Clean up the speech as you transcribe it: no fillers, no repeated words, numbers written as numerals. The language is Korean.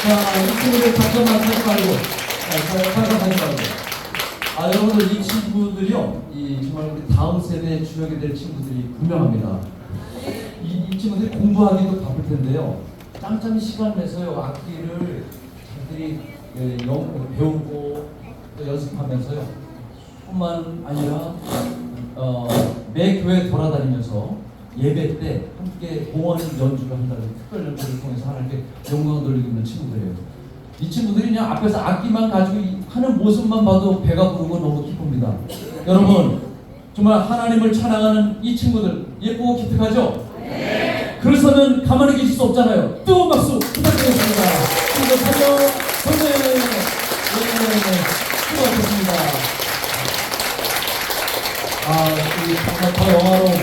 자, 이 친구들 잠깐만 하지 말고, 잠깐만 하지 말고. 여러분들 이 친구들이요, 정말 우리 다음 세대의 주역이 될 친구들이 분명합니다. 이 친구들이 공부하기도 바쁠 텐데요. 짬짬이 시간 내서요, 악기를 자기들이 배우고 또 연습하면서요. 뿐만 아니라 매 교회 돌아다니면서 예배 때 함께 공원 연주를 한다는 특별 연주를 통해서 하나님께 영광을 돌리고 있는 친구들이에요. 이 친구들이 그냥 앞에서 악기만 가지고 하는 모습만 봐도 배가 부르고 너무 기쁩니다. 여러분, 정말 하나님을 찬양하는 이 친구들 예쁘고 기특하죠? 네. 그래서는 가만히 계실 수 없잖아요. 뜨거운 박수 부탁드리겠습니다. 친구들 찬양 선생 수고하셨습니다. 정말 더 영화로운